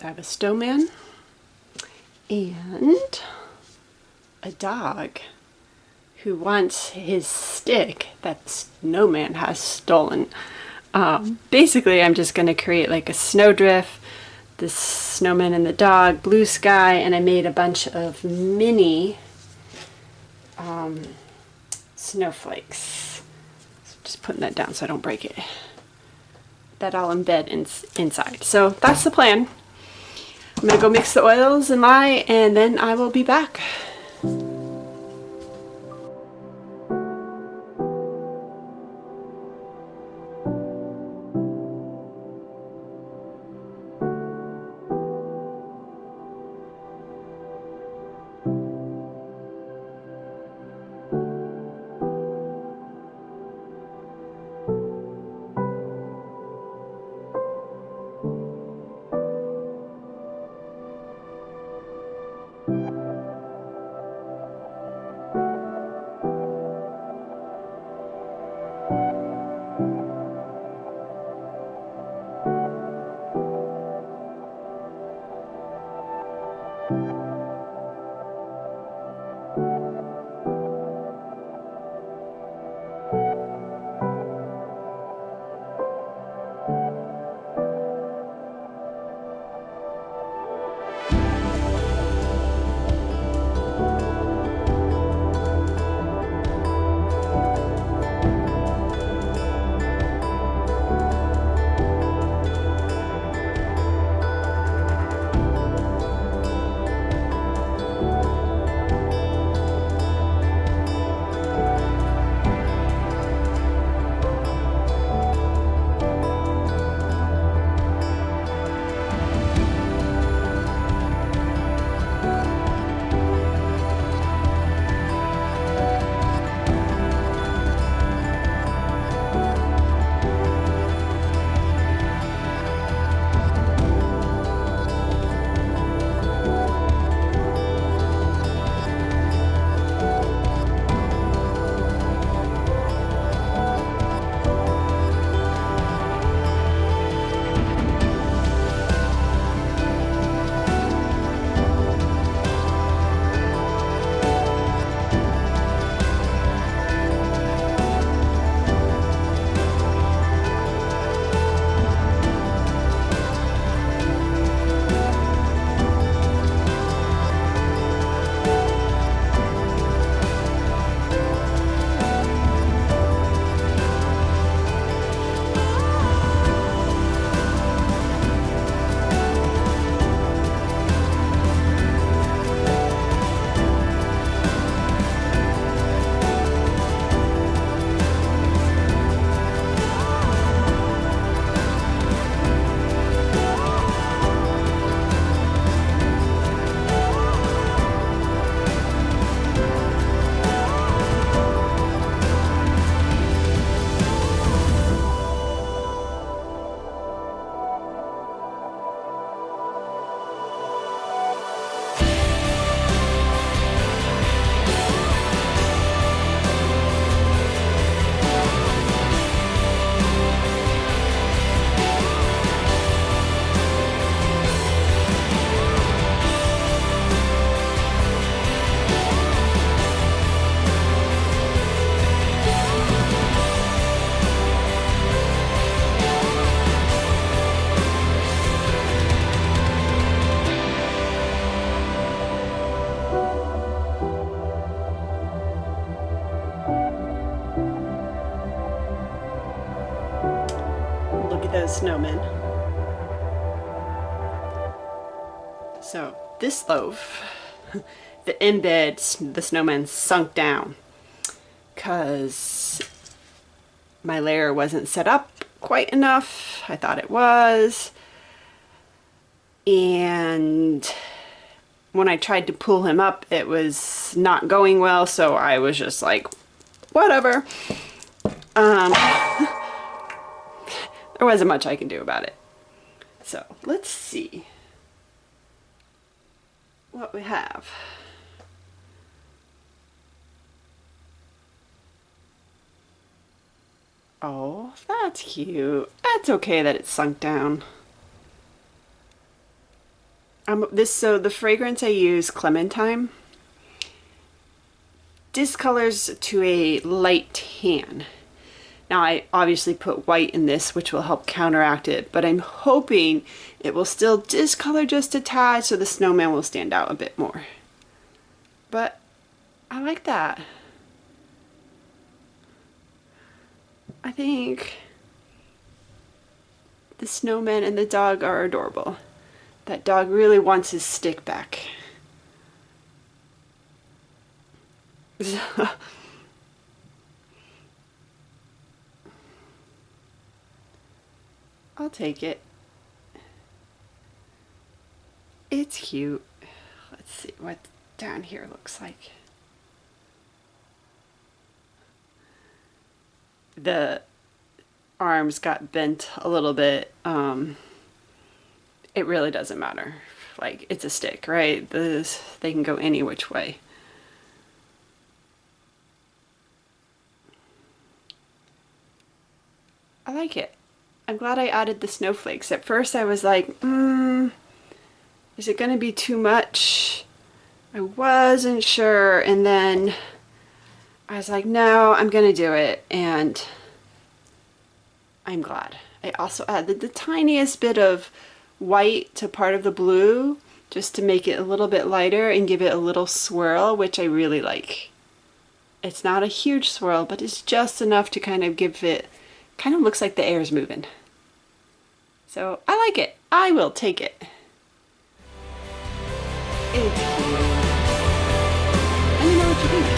So I have a snowman and a dog who wants his stick that Snowman has stolen. Basically, I'm just going to create like a snowdrift, the snowman and the dog, blue sky, and I made a bunch of mini snowflakes. So just putting that down so I don't break it. That I'll embed inside. So that's the plan. I'm going to go mix the oils and lye, and then I will be back. Look at those snowmen. So this loaf, the embed, the snowman sunk down because my layer wasn't set up quite enough. I thought it was. And when I tried to pull him up, it was not going well, so I was just like, whatever. There wasn't much I can do about it. So let's see what we have. Oh, that's cute. That's okay that it's sunk down. So the fragrance I use, Clementine, discolors to a light tan. Now I obviously put white in this, which will help counteract it, but I'm hoping it will still discolor just a tad so the snowman will stand out a bit more. But I like that. I think the snowman and the dog are adorable. That dog really wants his stick back. I'll take it. It's cute. Let's see what down here looks like. The arms got bent a little bit. It really doesn't matter. Like, it's a stick, right? They can go any which way. I like it. I'm glad I added the snowflakes. At first I was like, is it gonna be too much? I wasn't sure, and then I was like, no, I'm gonna do it, and I'm glad. I also added the tiniest bit of white to part of the blue just to make it a little bit lighter and give it a little swirl, which I really like. It's not a huge swirl, but it's just enough to kind of give it, kind of looks like the air's moving. So I like it. I will take it. It's cute. Let me know what you think.